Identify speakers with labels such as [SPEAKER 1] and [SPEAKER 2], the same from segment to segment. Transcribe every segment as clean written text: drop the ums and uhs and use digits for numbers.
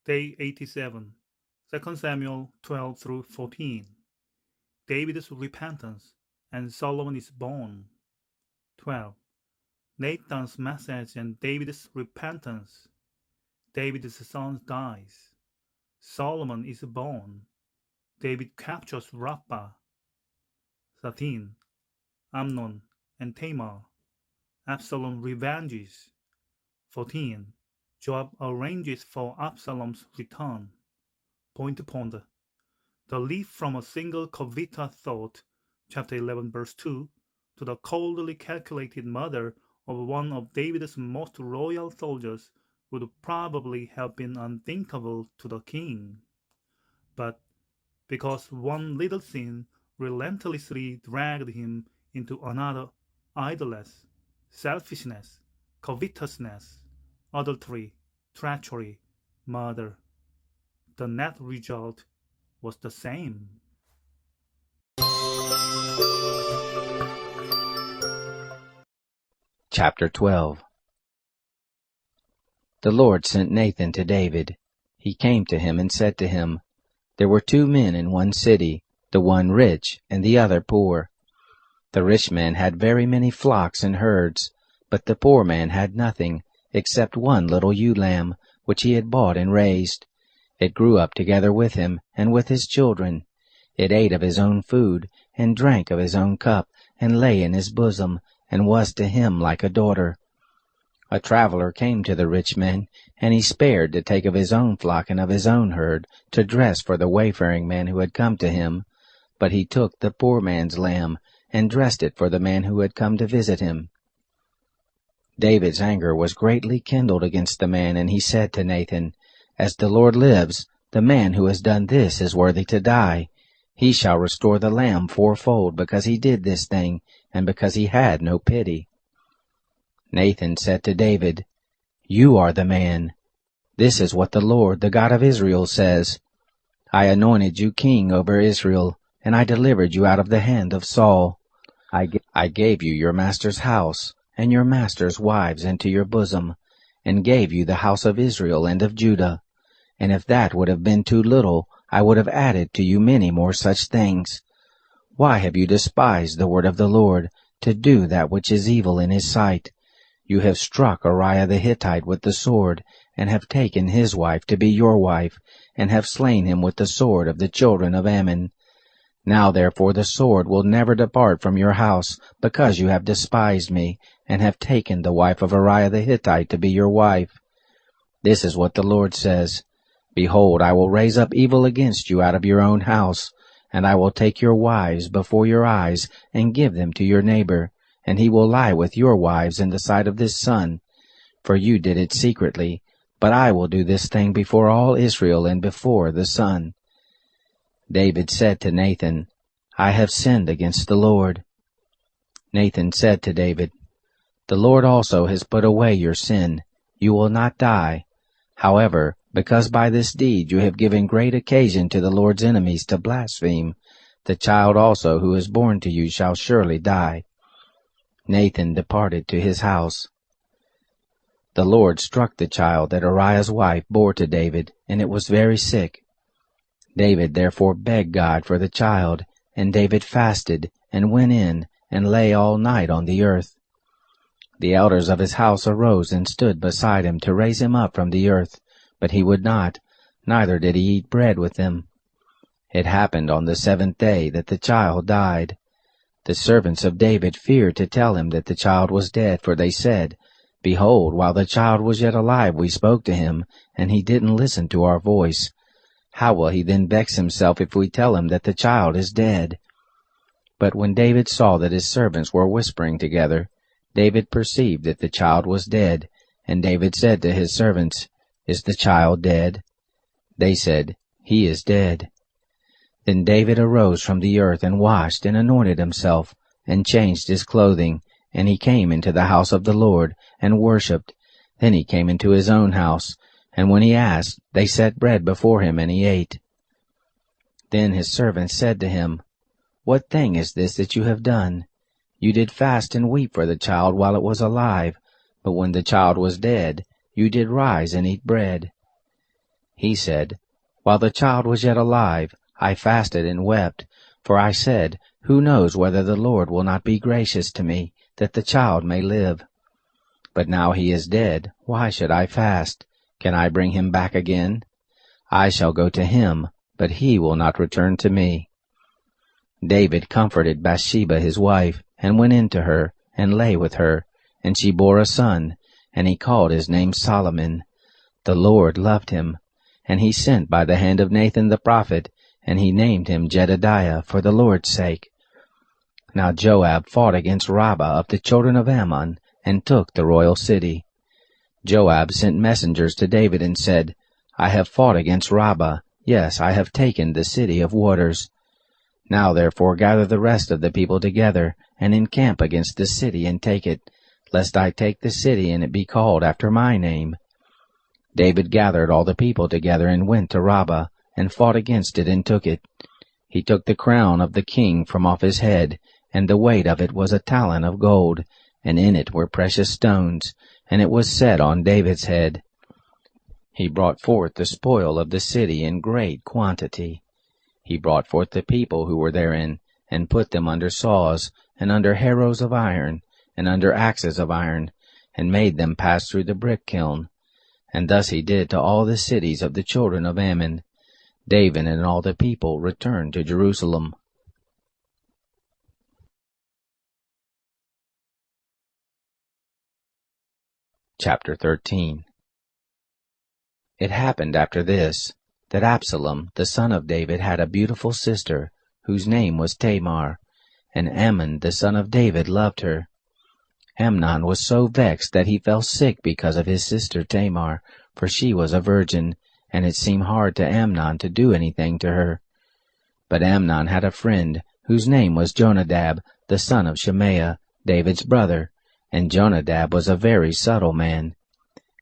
[SPEAKER 1] Day 87, 2 Samuel 12 through 14. David's repentance, and Solomon is born. 12. Nathan's message and David's repentance. David's son dies. Solomon is born. David captures Rabbah. 13. Amnon and Tamar. Absalom revenges. 14. Joab arranges for Absalom's return. Point ponder. The leap from a single Kavita thought, chapter 11, verse 2, to the coldly calculated murder of one of David's most loyal soldiers would probably have been unthinkable to the king. But because one little sin relentlessly dragged him into another idleness, selfishness, covetousness, adultery, treachery, murder, the net result was the same.
[SPEAKER 2] Chapter 12. The Lord sent Nathan to David. He came to him and said to him, There were 2 men in one city, the one rich and the other poor. The rich man had very many flocks and herds, but the poor man had nothing, except one little ewe lamb, which he had bought and raised. It grew up together with him and with his children. It ate of his own food, and drank of his own cup, and lay in his bosom, and was to him like a daughter. A traveler came to the rich man, and he spared to take of his own flock and of his own herd, to dress for the wayfaring man who had come to him. But he took the poor man's lamb, and dressed it for the man who had come to visit him. David's anger was greatly kindled against the man, and he said to Nathan, As the Lord lives, the man who has done this is worthy to die. He shall restore the lamb fourfold, because he did this thing, and because he had no pity. Nathan said to David, You are the man. This is what the Lord, the God of Israel, says. I anointed you king over Israel, and I delivered you out of the hand of Saul. I gave you your master's house, and your master's wives into your bosom, and gave you the house of Israel and of Judah. And if that would have been too little, I would have added to you many more such things. Why have you despised the word of the Lord, to do that which is evil in his sight? You have struck Uriah the Hittite with the sword, and have taken his wife to be your wife, and have slain him with the sword of the children of Ammon. Now therefore the sword will never depart from your house, because you have despised me, and have taken the wife of Uriah the Hittite to be your wife. This is what the Lord says, Behold, I will raise up evil against you out of your own house, and I will take your wives before your eyes, and give them to your neighbor, and he will lie with your wives in the sight of this sun. For you did it secretly, but I will do this thing before all Israel and before the sun. David said to Nathan, I have sinned against the Lord. Nathan said to David, The Lord also has put away your sin. You will not die. However, because by this deed you have given great occasion to the Lord's enemies to blaspheme, the child also who is born to you shall surely die. Nathan departed to his house. The Lord struck the child that Uriah's wife bore to David, and it was very sick. David therefore begged God for the child, and David fasted, and went in, and lay all night on the earth. The elders of his house arose and stood beside him to raise him up from the earth, but he would not, neither did he eat bread with them. It happened on the 7th day that the child died. The servants of David feared to tell him that the child was dead, for they said, Behold, while the child was yet alive we spoke to him, and he didn't listen to our voice. How will he then vex himself if we tell him that the child is dead? But when David saw that his servants were whispering together, David perceived that the child was dead, and David said to his servants, Is the child dead? They said, He is dead. Then David arose from the earth, and washed, and anointed himself, and changed his clothing, and he came into the house of the Lord, and worshipped. Then he came into his own house, and when he asked, they set bread before him, and he ate. Then his servants said to him, What thing is this that you have done? You did fast and weep for the child while it was alive, but when the child was dead, you did rise and eat bread. He said, "While the child was yet alive, I fasted and wept, for I said, Who knows whether the Lord will not be gracious to me, that the child may live? But now he is dead, why should I fast? Can I bring him back again? I shall go to him, but he will not return to me." David comforted Bathsheba his wife, and went in to her, and lay with her, and she bore a son, and he called his name Solomon. The Lord loved him, and he sent by the hand of Nathan the prophet, and he named him Jedediah for the Lord's sake. Now Joab fought against Rabbah of the children of Ammon, and took the royal city. Joab sent messengers to David and said, "I have fought against Rabbah, yes, I have taken the city of waters. Now therefore gather the rest of the people together, and encamp against the city, and take it, lest I take the city, and it be called after my name." David gathered all the people together, and went to Rabbah, and fought against it, and took it. He took the crown of the king from off his head, and the weight of it was a talent of gold, and in it were precious stones, and it was set on David's head. He brought forth the spoil of the city in great quantity. He brought forth the people who were therein, and put them under saws, and under harrows of iron, and under axes of iron, and made them pass through the brick kiln. And thus he did to all the cities of the children of Ammon. David and all the people returned to Jerusalem. Chapter 13. It happened after this, that Absalom the son of David had a beautiful sister, whose name was Tamar, and Ammon the son of David loved her. Amnon was so vexed that he fell sick because of his sister Tamar, for she was a virgin, and it seemed hard to Amnon to do anything to her. But Amnon had a friend, whose name was Jonadab, the son of Shemaiah, David's brother, and Jonadab was a very subtle man.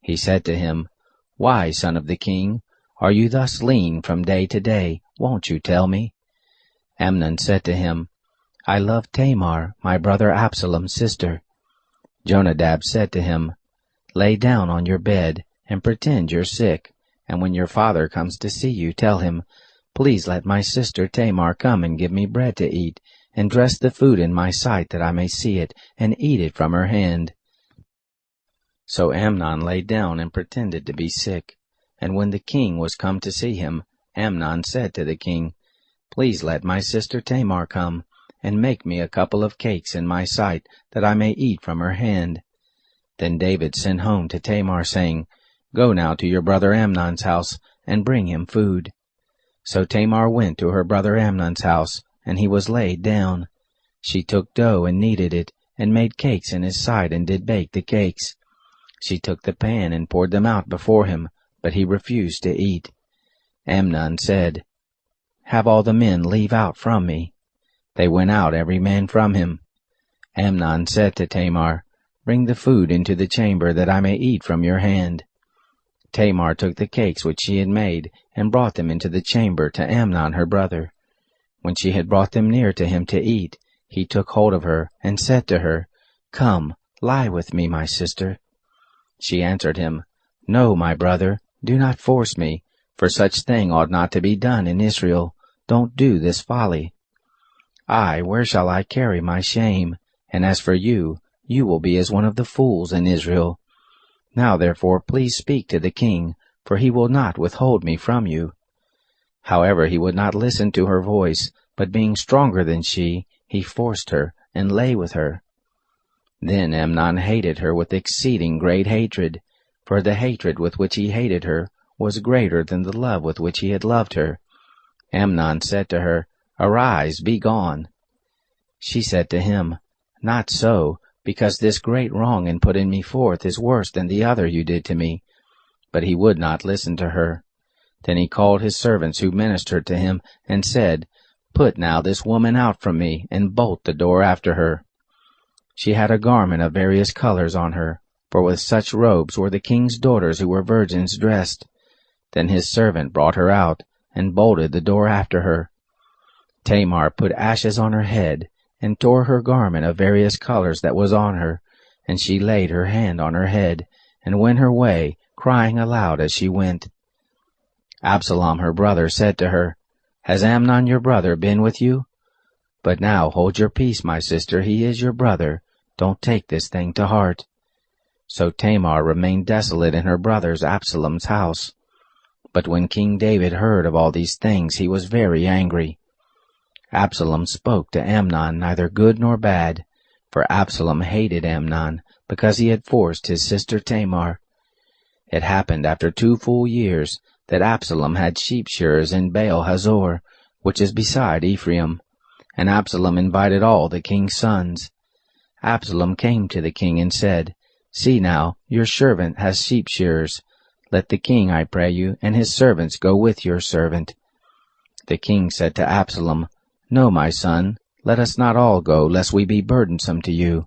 [SPEAKER 2] He said to him, "Why, son of the king, are you thus lean from day to day? Won't you tell me?" Amnon said to him, "I love Tamar, my brother Absalom's sister." Jonadab said to him, "Lay down on your bed, and pretend you're sick, and when your father comes to see you, tell him, 'Please let my sister Tamar come and give me bread to eat, and dress the food in my sight that I may see it, and eat it from her hand.'" So Amnon lay down and pretended to be sick, and when the king was come to see him, Amnon said to the king, "Please let my sister Tamar come, and make me a couple of cakes in my sight, that I may eat from her hand." Then David sent home to Tamar, saying, "Go now to your brother Amnon's house, and bring him food." So Tamar went to her brother Amnon's house, and he was laid down. She took dough and kneaded it, and made cakes in his sight, and did bake the cakes. She took the pan and poured them out before him, but he refused to eat. Amnon said, "Have all the men leave out from me." They went out every man from him. Amnon said to Tamar, "Bring the food into the chamber, that I may eat from your hand." Tamar took the cakes which she had made, and brought them into the chamber to Amnon her brother. When she had brought them near to him to eat, he took hold of her, and said to her, "Come, lie with me, my sister." She answered him, "No, my brother, do not force me, for such thing ought not to be done in Israel. Don't do this folly. Where shall I carry my shame? And as for you, you will be as one of the fools in Israel. Now therefore please speak to the king, for he will not withhold me from you." However, he would not listen to her voice, but being stronger than she, he forced her, and lay with her. Then Amnon hated her with exceeding great hatred, for the hatred with which he hated her was greater than the love with which he had loved her. Amnon said to her, "Arise, be gone." She said to him, "Not so, because this great wrong in putting me forth is worse than the other you did to me." But he would not listen to her. Then he called his servants who ministered to him, and said, "Put now this woman out from me, and bolt the door after her." She had a garment of various colors on her, for with such robes were the king's daughters who were virgins dressed. Then his servant brought her out, and bolted the door after her. Tamar put ashes on her head, and tore her garment of various colors that was on her, and she laid her hand on her head, and went her way, crying aloud as she went. Absalom her brother said to her, "Has Amnon your brother been with you? But now hold your peace, my sister, he is your brother. Don't take this thing to heart." So Tamar remained desolate in her brother's Absalom's house. But when King David heard of all these things, he was very angry. Absalom spoke to Amnon neither good nor bad, for Absalom hated Amnon, because he had forced his sister Tamar. It happened after 2 full years that Absalom had sheep shearers in Baal Hazor, which is beside Ephraim, and Absalom invited all the king's sons. Absalom came to the king and said, "See now, your servant has sheep shearers. Let the king, I pray you, and his servants go with your servant." The king said to Absalom, "No, my son, let us not all go, lest we be burdensome to you."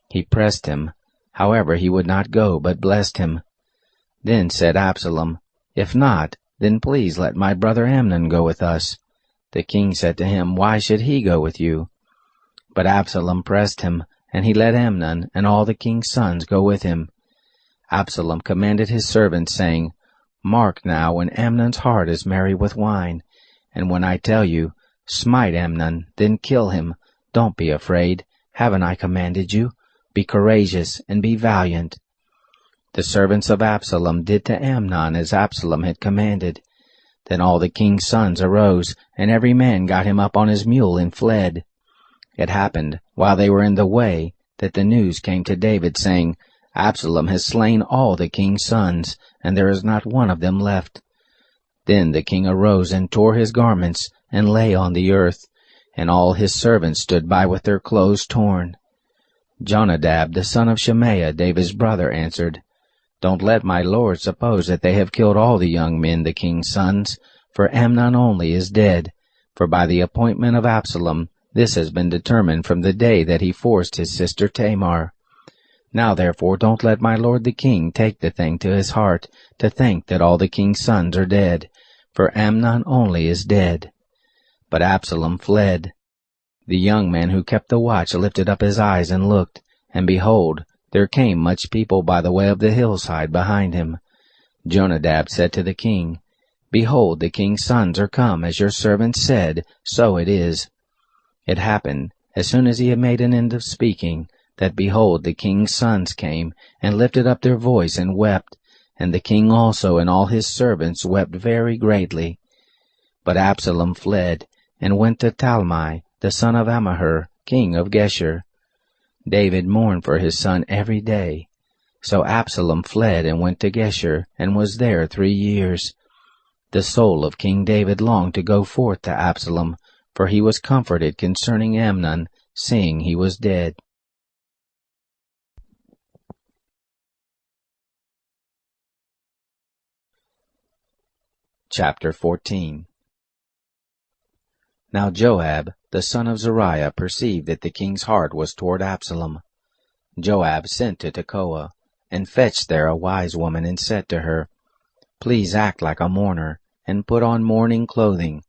[SPEAKER 2] He pressed him. However, he would not go, but blessed him. Then said Absalom, "If not, then please let my brother Amnon go with us." The king said to him, "Why should he go with you?" But Absalom pressed him, and he let Amnon and all the king's sons go with him. Absalom commanded his servants, saying, "Mark now when Amnon's heart is merry with wine, and when I tell you, smite Amnon, then kill him. Don't be afraid. Haven't I commanded you? Be courageous and be valiant." The servants of Absalom did to Amnon as Absalom had commanded. Then all the king's sons arose, and every man got him up on his mule and fled. It happened, while they were in the way, that the news came to David, saying, "Absalom has slain all the king's sons, and there is not one of them left." Then the king arose and tore his garments, and lay on the earth, and all his servants stood by with their clothes torn. Jonadab, the son of Shemaiah, David's brother, answered, "Don't let my lord suppose that they have killed all the young men, the king's sons, for Amnon only is dead. For by the appointment of Absalom, this has been determined from the day that he forced his sister Tamar. Now therefore don't let my lord the king take the thing to his heart, to think that all the king's sons are dead, for Amnon only is dead." But Absalom fled. The young man who kept the watch lifted up his eyes and looked, and behold, there came much people by the way of the hillside behind him. Jonadab said to the king, "Behold, the king's sons are come, as your servant said, so it is." It happened, as soon as he had made an end of speaking, that behold, the king's sons came, and lifted up their voice and wept, and the king also and all his servants wept very greatly. But Absalom fled, and went to Talmai, the son of Ammihur, king of Geshur. David mourned for his son every day. So Absalom fled and went to Geshur, and was there 3 years. The soul of King David longed to go forth to Absalom, for he was comforted concerning Amnon, seeing he was dead. Chapter 14. Now Joab, the son of Zeruiah, perceived that the king's heart was toward Absalom. Joab sent to Tekoa, and fetched there a wise woman, and said to her, "Please act like a mourner, and put on mourning clothing.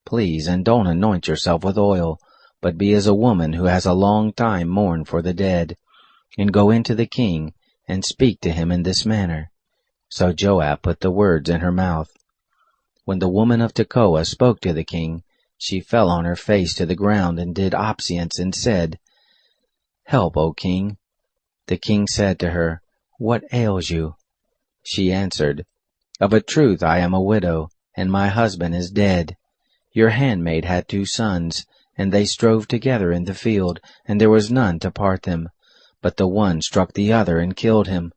[SPEAKER 2] Please, and don't anoint yourself with oil, but be as a woman who has a long time mourned for the dead, and go into the king, and speak to him in this manner." So Joab put the words in her mouth. When the woman of Tekoa spoke to the king, she fell on her face to the ground, and did obeisance, and said, "Help, O king." The king said to her, "What ails you?" She answered, "Of a truth I am a widow, and my husband is dead. Your handmaid had 2 sons, and they strove together in the field, and there was none to part them. But the one struck the other and killed him.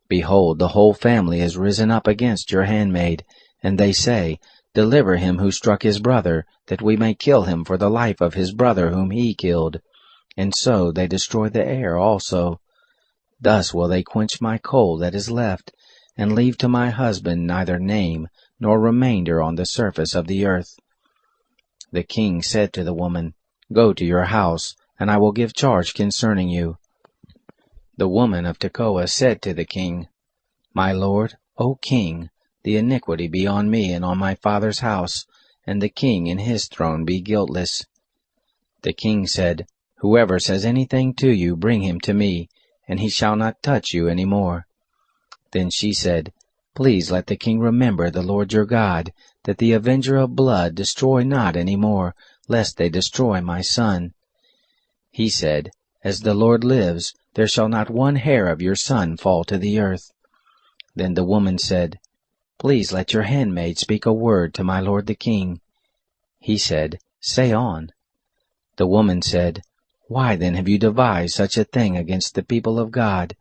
[SPEAKER 2] Behold, the whole family is risen up against your handmaid, and they say, 'Deliver him who struck his brother, that we may kill him for the life of his brother whom he killed.' And so they destroy the heir also. Thus will they quench my coal that is left, and leave to my husband neither name nor remainder on the surface of the earth." The king said to the woman, "Go to your house, and I will give charge concerning you." The woman of Tekoa said to the king, "My lord, O king, the iniquity be on me and on my father's house, and the king and his throne be guiltless." The king said, "Whoever says anything to you, bring him to me, and he shall not touch you any more." Then she said, Please let the king remember the Lord your God, that the avenger of blood destroy not any more, lest they destroy my son. He said, As the Lord lives, there shall not one hair of your son fall to the earth. Then the woman said, Please let your handmaid speak a word to my lord the king. He said, Say on. The woman said, Why then have you devised such a thing against the people of God?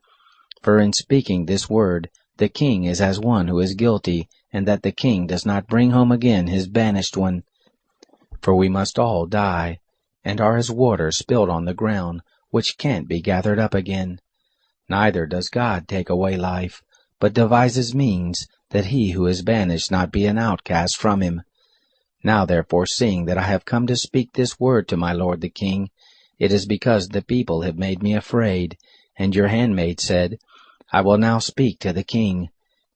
[SPEAKER 2] For in speaking this word, the king is as one who is guilty, and that the king does not bring home again his banished one. For we must all die, and are as water spilled on the ground, which can't be gathered up again. Neither does God take away life, but devises means that he who is banished not be an outcast from him. Now therefore, seeing that I have come to speak this word to my lord the king, it is because the people have made me afraid. And your handmaid said, I will now speak to the king.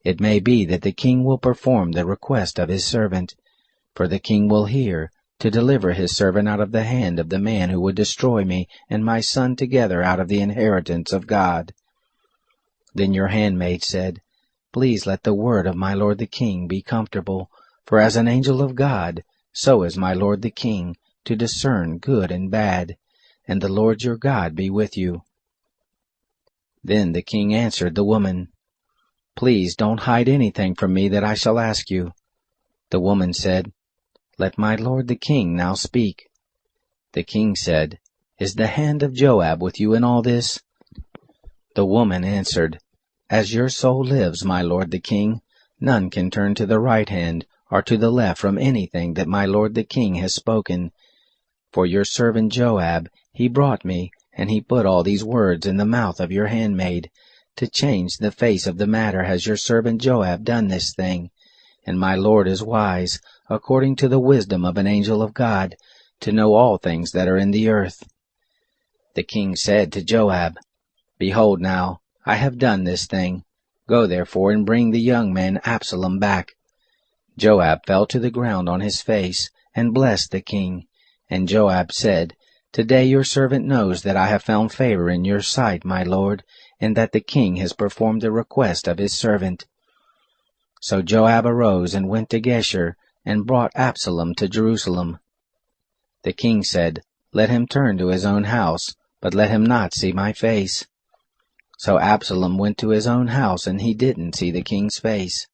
[SPEAKER 2] It may be that the king will perform the request of his servant. For the king will hear, to deliver his servant out of the hand of the man who would destroy me and my son together out of the inheritance of God. Then your handmaid said, Please let the word of my lord the king be comfortable, for as an angel of God, so is my lord the king, to discern good and bad, and the Lord your God be with you. Then the king answered the woman, Please don't hide anything from me that I shall ask you. The woman said, Let my lord the king now speak. The king said, Is the hand of Joab with you in all this? The woman answered, As your soul lives, my lord the king, none can turn to the right hand or to the left from anything that my lord the king has spoken. For your servant Joab, he brought me, and he put all these words in the mouth of your handmaid. To change the face of the matter has your servant Joab done this thing. And my lord is wise, according to the wisdom of an angel of God, to know all things that are in the earth. The king said to Joab, Behold now, I have done this thing. Go therefore and bring the young man Absalom back. Joab fell to the ground on his face, and blessed the king. And Joab said, Today your servant knows that I have found favor in your sight, my lord, and that the king has performed the request of his servant. So Joab arose and went to Geshur, and brought Absalom to Jerusalem. The king said, Let him turn to his own house, but let him not see my face. So Absalom went to his own house, and he didn't see the king's face.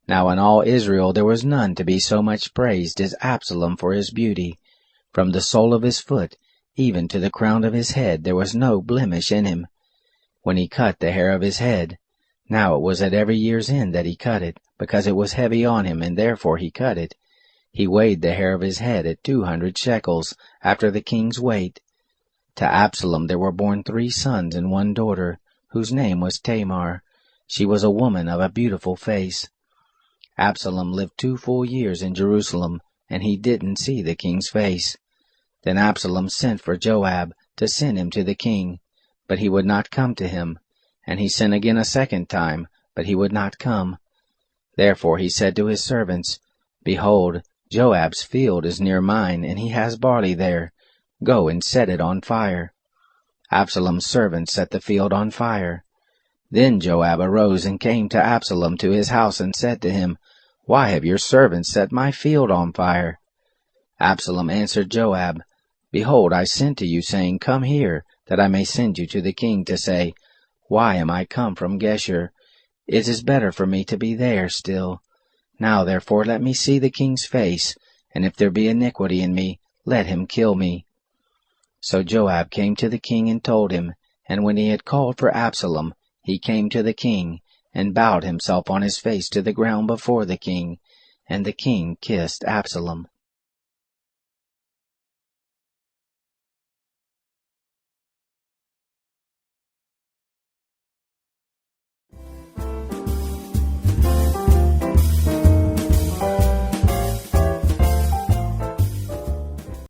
[SPEAKER 2] Now in all Israel there was none to be so much praised as Absalom for his beauty. From the sole of his foot even to the crown of his head there was no blemish in him. When he cut the hair of his head, now it was at every year's end that he cut it, because it was heavy on him, and therefore he cut it. He weighed the hair of his head at 200 shekels, after the king's weight. To Absalom there were born 3 sons and 1 daughter, whose name was Tamar. She was a woman of a beautiful face. Absalom lived 2 full years in Jerusalem, and he didn't see the king's face. Then Absalom sent for Joab to send him to the king, but he would not come to him. And he sent again a second time, but he would not come. Therefore he said to his servants, Behold, Joab's field is near mine, and he has barley there. Go and set it on fire. Absalom's servants set the field on fire. Then Joab arose and came to Absalom to his house, and said to him, Why have your servants set my field on fire? Absalom answered Joab, Behold, I sent to you, saying, Come here, that I may send you to the king to say, Why am I come from Geshur? It is better for me to be there still. Now therefore let me see the king's face, and if there be iniquity in me, let him kill me. So Joab came to the king and told him, and when he had called for Absalom, he came to the king, and bowed himself on his face to the ground before the king, and the king kissed Absalom.